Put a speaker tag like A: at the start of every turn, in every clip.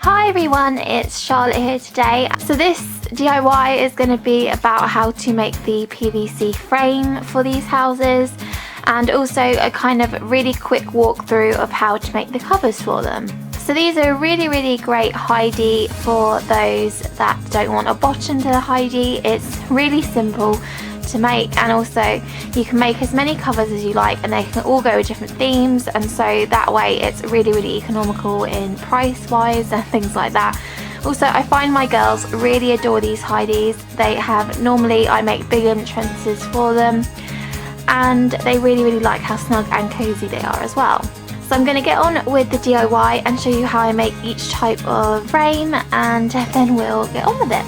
A: Hi everyone, it's Charlotte here today. So this DIY is going to be about how to make the PVC frame for these houses and also a kind of really quick walkthrough of how to make the covers for them. So these are really great Hidey for those that don't want a bottom to the Hidey. It's really simple to make, and also you can make as many covers as you like and they can all go with different themes, and so that way it's really economical in price wise and things like that. Also, I find my girls really adore these Hideys. They have, normally I make big entrances for them and they really like how snug and cozy they are as well. So I'm going to get on with the DIY and show you how I make each type of frame, and then we'll get on with it.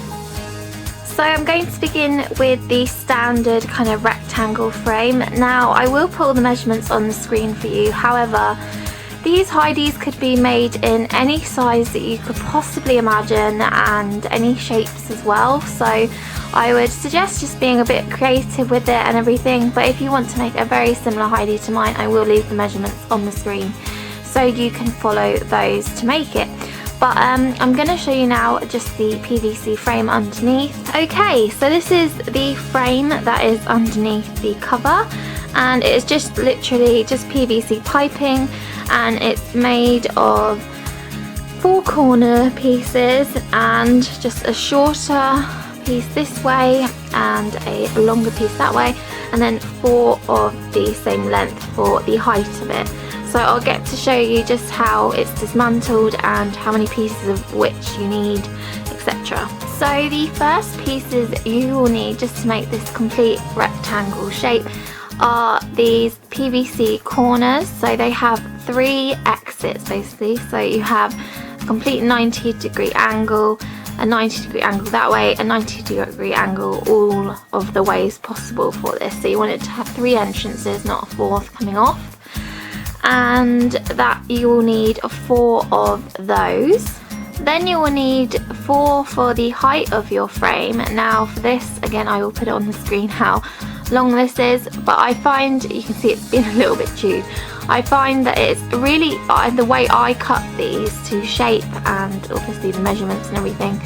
A: So I'm going to begin with the standard kind of rectangle frame. Now I will put all the measurements on the screen for you, however these Hideys could be made in any size that you could possibly imagine and any shapes as well, so I would suggest just being a bit creative with it and everything. But if you want to make a very similar Hidey to mine, I will leave the measurements on the screen so you can follow those to make it. But I'm going to show you now just the PVC frame underneath. Okay, so this is the frame that is underneath the cover, and it is just literally just PVC piping, and it's made of 4 corner pieces and just a shorter piece this way and a longer piece that way, and then 4 of the same length for the height of it. So I'll get to show you just how it's dismantled and how many pieces of which you need, etc. So the first pieces you will need just to make this complete rectangle shape are these PVC corners. So they have 3 exits basically. So you have a complete 90-degree angle, a 90-degree angle that way, a 90-degree angle all of the ways possible for this. So you want it to have 3 entrances, not a 4th coming off. And that you will need 4 of those. Then you will need 4 for the height of your frame. Now for this, again, I will put it on the screen how long this is, but I find, you can see it's been a little bit chewed. I find that it's really, the way I cut these to shape and obviously the measurements and everything,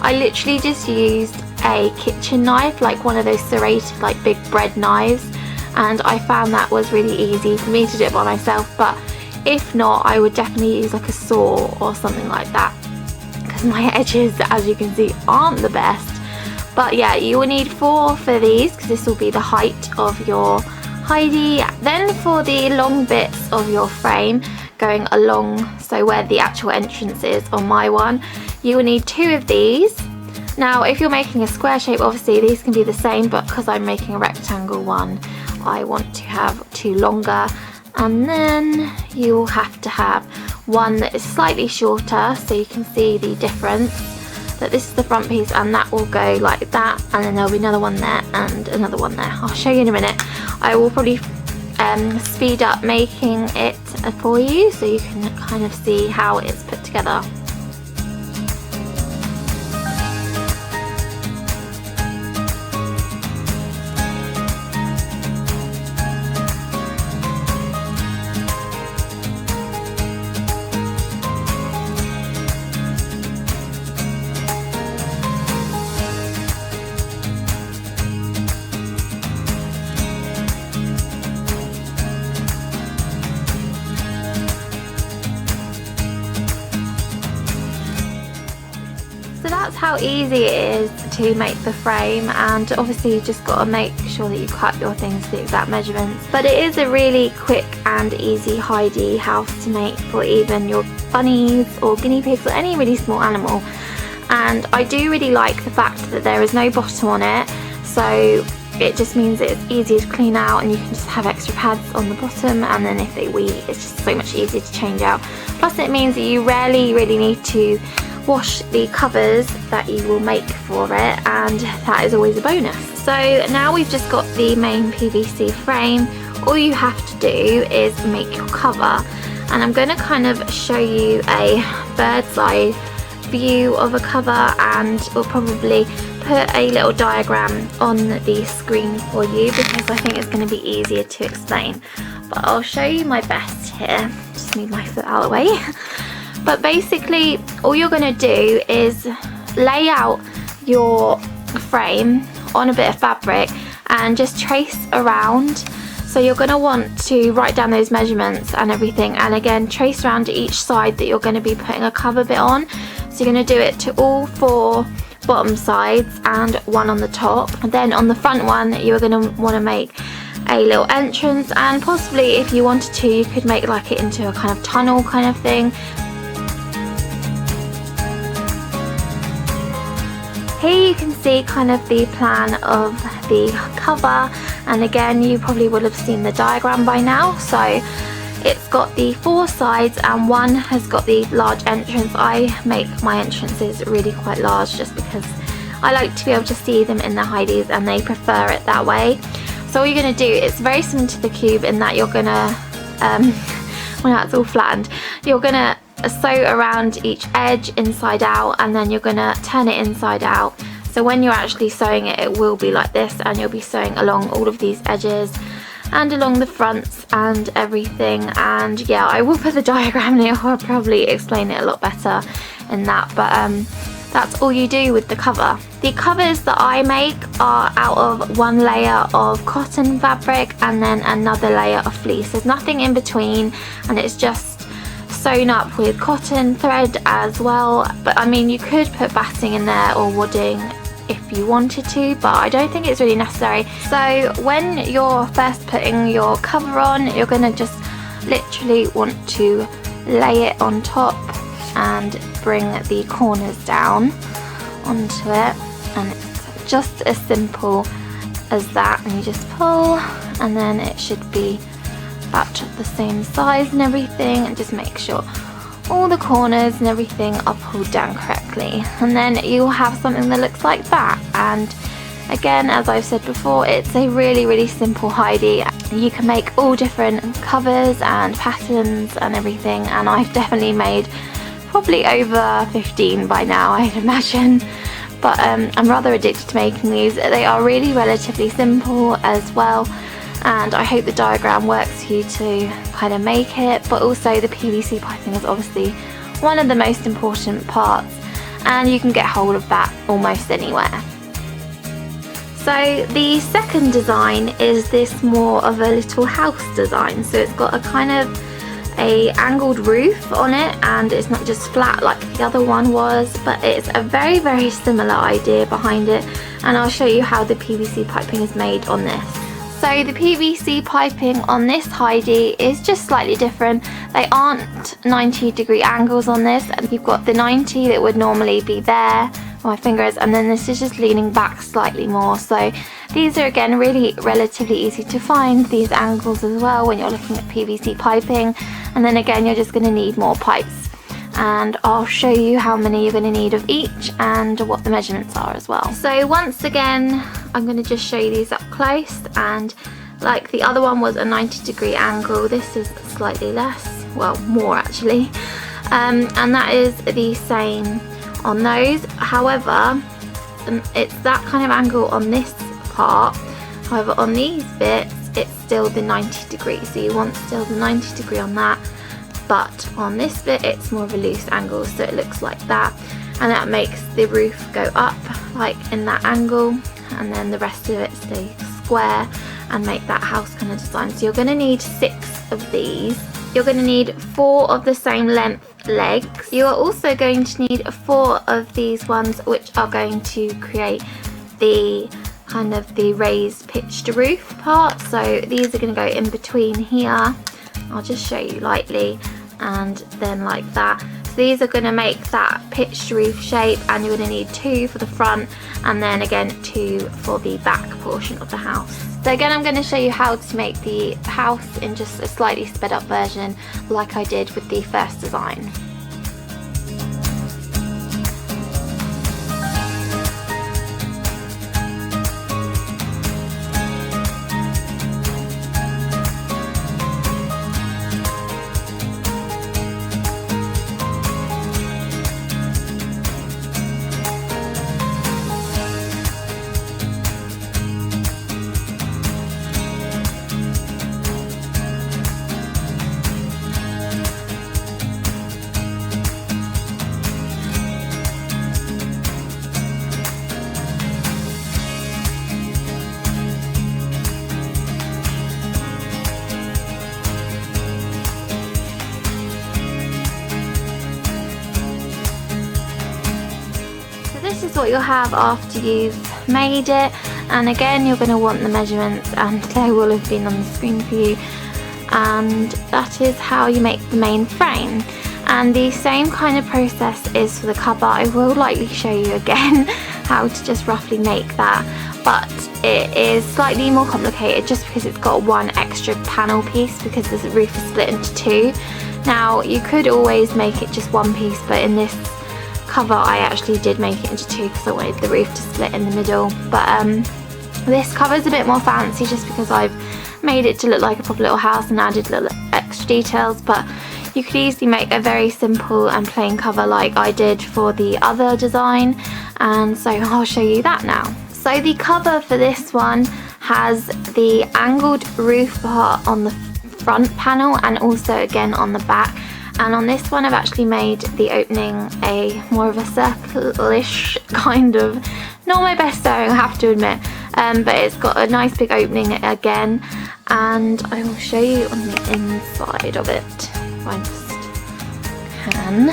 A: I literally just used a kitchen knife, like one of those serrated like big bread knives, and I found that was really easy for me to do it by myself. But if not, I would definitely use like a saw or something like that, because my edges, as you can see, aren't the best. But yeah, you will need 4 for these because this will be the height of your Hidey. Then for the long bits of your frame going along, so where the actual entrance is on my one, you will need 2 of these. Now if you're making a square shape, obviously these can be the same, but because I'm making a rectangle one, I want to have 2 longer. And then you will have to have one that is slightly shorter, so you can see the difference, that this is the front piece and that will go like that, and then there'll be another one there and another one there. I'll show you in a minute. I will probably speed up making it for you so you can kind of see how it's put together. So that's how easy it is to make the frame, and obviously you just got to make sure that you cut your things to the exact measurements. But it is a really quick and easy Hidey house to make for even your bunnies or guinea pigs or any really small animal. And I do really like the fact that there is no bottom on it, so it just means that it's easier to clean out and you can just have extra pads on the bottom, and then if they wee, it's just so much easier to change out. Plus it means that you rarely really need to wash the covers that you will make for it, and that is always a bonus. So now we've just got the main PVC frame, all you have to do is make your cover, and I'm going to kind of show you a bird's eye view of a cover, and we'll probably put a little diagram on the screen for you because I think it's going to be easier to explain. But I'll show you my best here. Just move my foot out of the way. But basically all you're going to do is lay out your frame on a bit of fabric and just trace around. So you're going to want to write down those measurements and everything, and again trace around each side that you're going to be putting a cover bit on. So you're going to do it to all 4 bottom sides and 1 on the top, and then on the front one you're going to want to make a little entrance, and possibly if you wanted to you could make like it into a kind of tunnel kind of thing. Here you can see kind of the plan of the cover, and again you probably would have seen the diagram by now. So it's got the 4 sides and 1 has got the large entrance. I make my entrances really quite large just because I like to be able to see them in the Hideys and they prefer it that way. So all you're going to do, it's very similar to the cube in that you're going to, when that's all flattened, you're going to sew around each edge inside out, and then you're going to turn it inside out. So when you're actually sewing it, it will be like this, and you'll be sewing along all of these edges and along the fronts and everything. And yeah, I will put the diagram here, I'll probably explain it a lot better in that, but that's all you do with the cover. The covers that I make are out of 1 layer of cotton fabric and then another layer of fleece. There's nothing in between, and it's just sewn up with cotton thread as well. But I mean, you could put batting in there or wadding if you wanted to, but I don't think it's really necessary. So when you're first putting your cover on, you're going to just literally want to lay it on top and bring the corners down onto it, and it's just as simple as that. And you just pull, and then it should be about the same size and everything, and just make sure all the corners and everything are pulled down correctly, and then you'll have something that looks like that. And again, as I've said before, it's a really simple Hidey. You can make all different covers and patterns and everything, and I've definitely made probably over 15 by now, I'd imagine. But I'm rather addicted to making these. They are really relatively simple as well, and I hope the diagram works for you to kind of make it. But also the PVC piping is obviously one of the most important parts, and you can get hold of that almost anywhere. So the second design is this more of a little house design. So it's got a kind of a angled roof on it, and it's not just flat like the other one was, but it's a very similar idea behind it, and I'll show you how the PVC piping is made on this. So the PVC piping on this Hidey is just slightly different. They aren't 90-degree angles on this, and you've got the 90 that would normally be there where my finger is, and then this is just leaning back slightly more. So these are again really relatively easy to find, these angles as well, when you're looking at PVC piping. And then again, you're just going to need more pipes, and I'll show you how many you're going to need of each and what the measurements are as well. So once again, I'm going to just show you these up close, and like the other one was a 90-degree angle, this is slightly less, well more actually, and that is the same on those. However, it's that kind of angle on this part. However, on these bits it's still the 90 degree, so you want still the 90 degree on that, but on this bit it's more of a loose angle, so it looks like that, and that makes the roof go up like in that angle, and then the rest of it stay square and make that house kind of design. So you're going to need 6 of these. You're going to need 4 of the same length legs. You are also going to need 4 of these ones, which are going to create the kind of the raised pitched roof part. So these are going to go in between here. I'll just show you lightly, and then like that. So these are going to make that pitched roof shape, and you're going to need 2 for the front, and then again 2 for the back portion of the house. So again, I'm going to show you how to make the house in just a slightly sped up version like I did with the first design. what you'll have after you've made it. And again, you're going to want the measurements, and they will have been on the screen for you. And that is how you make the main frame. And the same kind of process is for the cover. I will likely show you again how to just roughly make that, but it is slightly more complicated just because it's got one extra panel piece, because the roof is split into two. Now you could always make it just one piece, but in this cover I actually did make it into two because I wanted the roof to split in the middle. But this cover is a bit more fancy just because I've made it to look like a proper little house and added little extra details, but you could easily make a very simple and plain cover like I did for the other design, and so I'll show you that now. So the cover for this one has the angled roof part on the front panel and also again on the back, and on this one I've actually made the opening a more of a circle-ish kind of, not my best sewing I have to admit, but it's got a nice big opening again, and I will show you on the inside of it if I just can.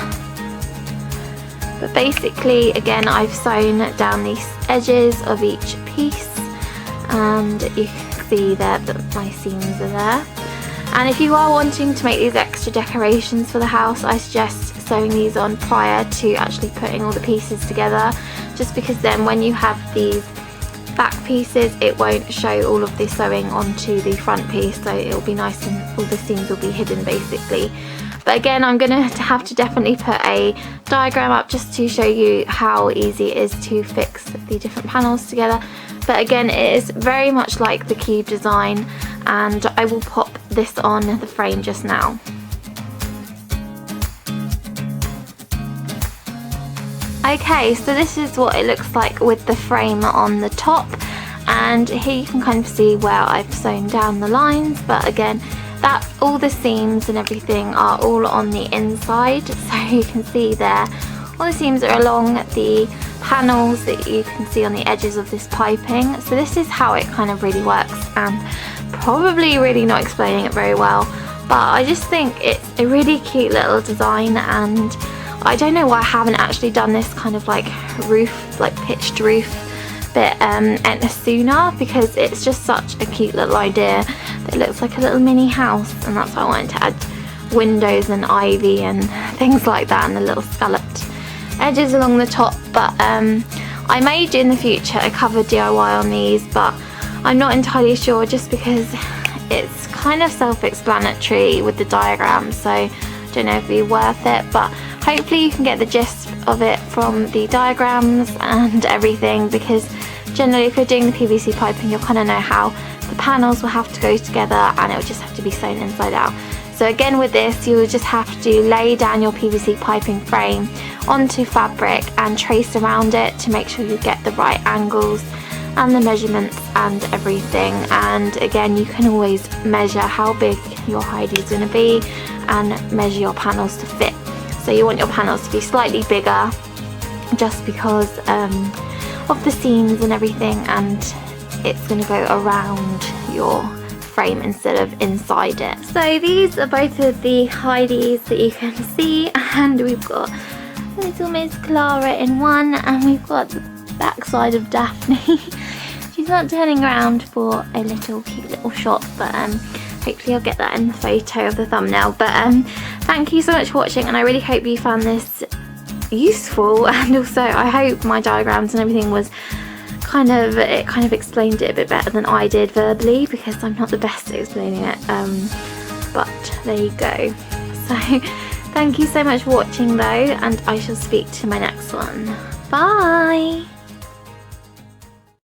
A: But basically again I've sewn down these edges of each piece, and you can see there that my seams are there. And if you are wanting to make these extra decorations for the house, I suggest sewing these on prior to actually putting all the pieces together, just because then when you have these back pieces it won't show all of the sewing onto the front piece, so it'll be nice and all the seams will be hidden basically. But again, I'm going to have to definitely put a diagram up just to show you how easy it is to fix the different panels together. But again, it is very much like the cube design, and I will pop this on the frame just now. Okay, so this is what it looks like with the frame on the top, and here you can kind of see where I've sewn down the lines, but again, that all the seams and everything are all on the inside, so you can see there all the seams are along the panels that you can see on the edges of this piping. So this is how it kind of really works, and probably really not explaining it very well, but I just think it's a really cute little design, and I don't know why I haven't actually done this kind of like roof, like pitched roof bit sooner, because it's just such a cute little idea. It looks like a little mini house, and that's why I wanted to add windows and ivy and things like that, and the little scalloped edges along the top. But I may do in the future a cover DIY on these, but I'm not entirely sure just because it's kind of self-explanatory with the diagram, so I don't know if it'd be worth it, but hopefully you can get the gist of it from the diagrams and everything, because generally if you're doing the PVC piping you'll kind of know how the panels will have to go together, and it will just have to be sewn inside out. So again with this you will just have to lay down your PVC piping frame onto fabric and trace around it to make sure you get the right angles and the measurements and everything. And again, you can always measure how big your Hidey is going to be and measure your panels to fit. So you want your panels to be slightly bigger just because of the seams and everything, and it's going to go around your frame instead of inside it. So these are both of the Heideys that you can see, and we've got little Miss Clara in one, and we've got the backside of Daphne. She's not turning around for a little cute little shot, but hopefully I'll get that in the photo of the thumbnail. But thank you so much for watching, and I really hope you found this useful, and also I hope my diagrams and everything was kind of explained it a bit better than I did verbally, because I'm not the best at explaining it, but there you go. So thank you so much for watching though, and I shall speak to my next one. Bye!